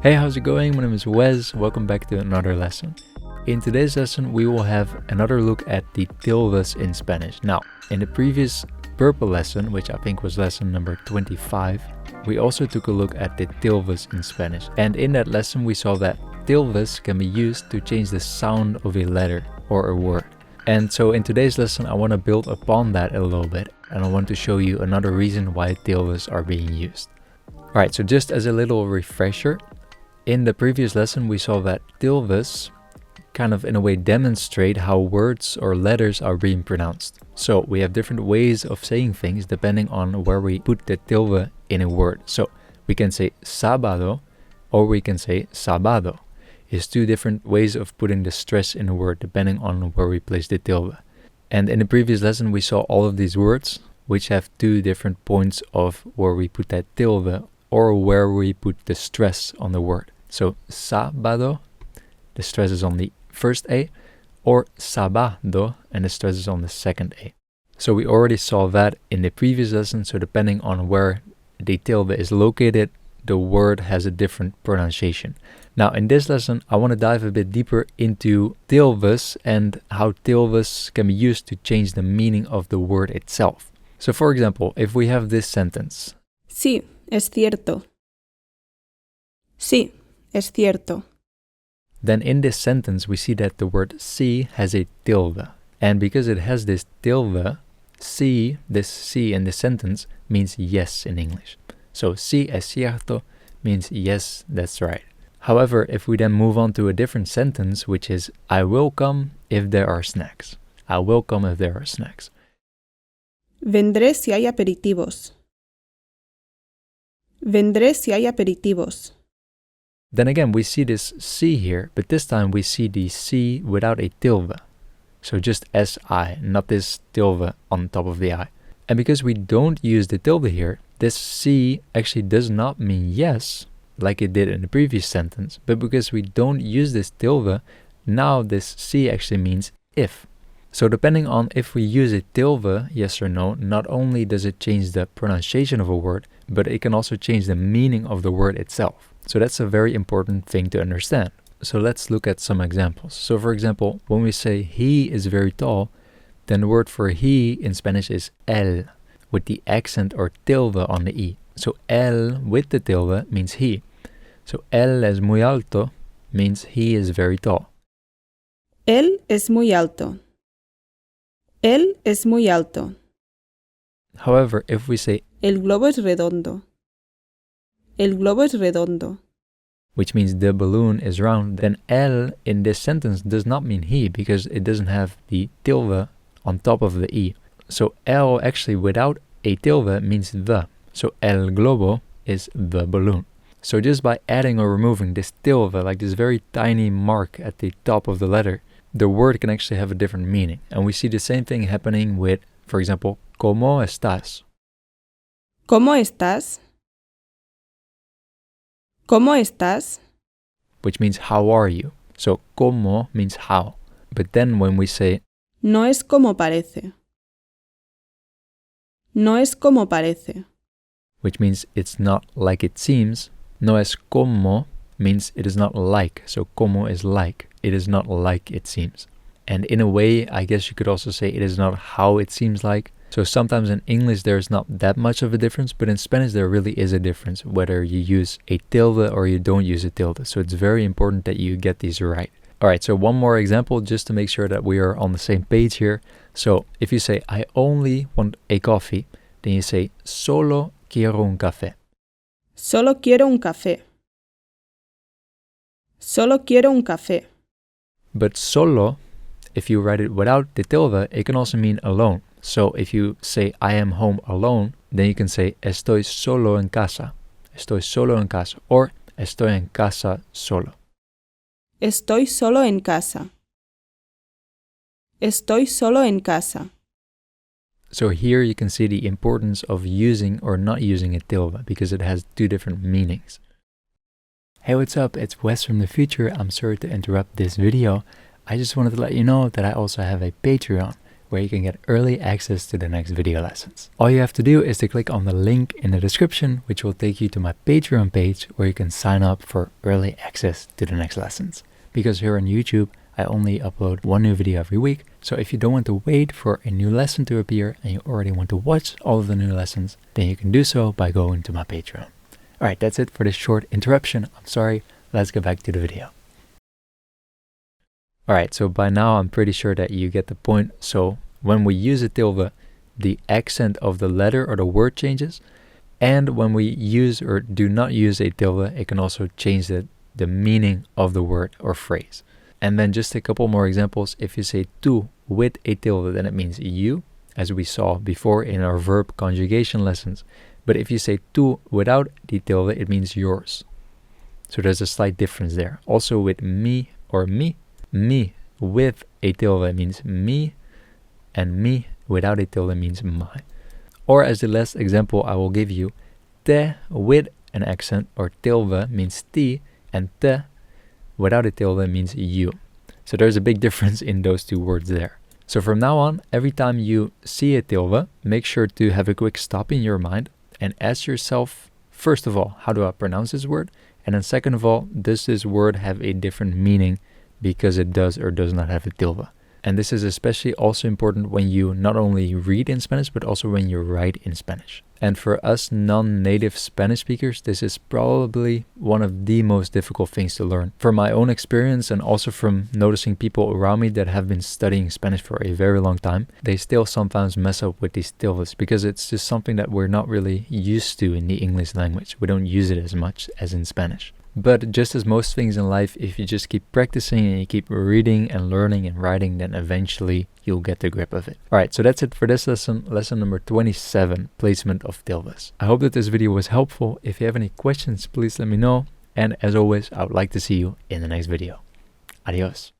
Hey, how's it going? My name is Wes. Welcome back to another lesson. In today's lesson, we will have another look at the tildes in Spanish. Now, in the previous purple lesson, which I think was lesson number 25, we also took a look at the tildes in Spanish. And in that lesson, we saw that tildes can be used to change the sound of a letter or a word. And so in today's lesson, I want to build upon that a little bit. And I want to show you another reason why tildes are being used. Alright, so just as a little refresher, in the previous lesson, we saw that tildes kind of in a way demonstrate how words or letters are being pronounced. So we have different ways of saying things depending on where we put the tilde in a word. So we can say sábado or we can say sábado. It's two different ways of putting the stress in a word depending on where we place the tilde. And in the previous lesson, we saw all of these words which have two different points of where we put that tilde or where we put the stress on the word. So sábado, the stress is on the first A, or sábado, and the stress is on the second A. So we already saw that in the previous lesson, so depending on where the tilde is located, the word has a different pronunciation. Now in this lesson, I want to dive a bit deeper into tildes and how tildes can be used to change the meaning of the word itself. So for example, if we have this sentence. Sí, es cierto. Sí, es cierto. Then in this sentence, we see that the word sí has a tilde. And because it has this tilde, sí, this sí in this sentence, means yes in English. So sí es cierto means yes, that's right. However, if we then move on to a different sentence, which is I will come if there are snacks. I will come if there are snacks. Vendré si hay aperitivos. Vendré si hay aperitivos. Then again, we see this sí here, but this time we see the sí without a tilde. So just S-I, not this tilde on top of the I. And because we don't use the tilde here, this sí actually does not mean yes, like it did in the previous sentence, but because we don't use this tilde, now this sí actually means if. So depending on if we use a tilde, yes or no, not only does it change the pronunciation of a word, but it can also change the meaning of the word itself. So that's a very important thing to understand. So let's look at some examples. So for example, when we say he is very tall, then the word for he in Spanish is él, with the accent or tilde on the I. So él with the tilde means he. So él es muy alto means he is very tall. Él es muy alto. Él es muy alto. However, if we say El globo es redondo. El globo es redondo. which means the balloon is round, then él in this sentence does not mean he because it doesn't have the tilde on top of the I. So el actually without a tilde means the. So el globo is the balloon. So just by adding or removing this tilde, like this very tiny mark at the top of the letter, the word can actually have a different meaning. And we see the same thing happening with, for example, ¿Cómo estás? ¿Cómo estás? ¿Cómo estás? Which means how are you? So ¿cómo means how. But then when we say No es como parece. No es como parece. which means it's not like it seems, no es como means it is not like. So como is like. It is not like it seems. And in a way, I guess you could also say it is not how it seems like. So sometimes in English there is not that much of a difference, but in Spanish there really is a difference, whether you use a tilde or you don't use a tilde. So it's very important that you get these right. Alright, so one more example just to make sure that we are on the same page here. So if you say, I only want a coffee, then you say, solo quiero un café. Solo quiero un café. Solo quiero un café. But solo, if you write it without the tilde, it can also mean alone. So if you say, I am home alone, then you can say, estoy solo en casa. Estoy solo en casa. Or, estoy en casa solo. Estoy solo en casa. Estoy solo en casa. So here you can see the importance of using or not using a tilde because it has two different meanings. Hey, what's up? It's Wes from the future. I'm sorry to interrupt this video. I just wanted to let you know that I also have a Patreon, where you can get early access to the next video lessons. All you have to do is to click on the link in the description, which will take you to my Patreon page where you can sign up for early access to the next lessons. Because here on YouTube, I only upload one new video every week. So if you don't want to wait for a new lesson to appear and you already want to watch all of the new lessons, then you can do so by going to my Patreon. Alright, that's it for this short interruption. I'm sorry. Let's get back to the video. Alright, so by now I'm pretty sure that you get the point. So when we use a tilde, the accent of the letter or the word changes. And when we use or do not use a tilde, it can also change the meaning of the word or phrase. And then just a couple more examples. If you say tú with a tilde, then it means you, as we saw before in our verb conjugation lessons. But if you say tú without the tilde, it means yours. So there's a slight difference there. Also with me or me with a tilde means me, and me without a tilde means my. Or as the last example I will give you, te with an accent or tilde means ti, and te without a tilde means you. So there's a big difference in those two words there. So from now on, every time you see a tilde, make sure to have a quick stop in your mind and ask yourself, first of all, how do I pronounce this word? And then second of all, does this word have a different meaning because it does or does not have a tilde? And this is especially also important when you not only read in Spanish, but also when you write in Spanish. And for us non-native Spanish speakers, this is probably one of the most difficult things to learn. From my own experience and also from noticing people around me that have been studying Spanish for a very long time, they still sometimes mess up with these tildes because it's just something that we're not really used to in the English language. We don't use it as much as in Spanish. But just as most things in life, if you just keep practicing and you keep reading and learning and writing, then eventually you'll get the grip of it. Alright, so that's it for this lesson, lesson number 27, placement of tildes. I hope that this video was helpful. If you have any questions, please let me know. And as always, I would like to see you in the next video. Adios.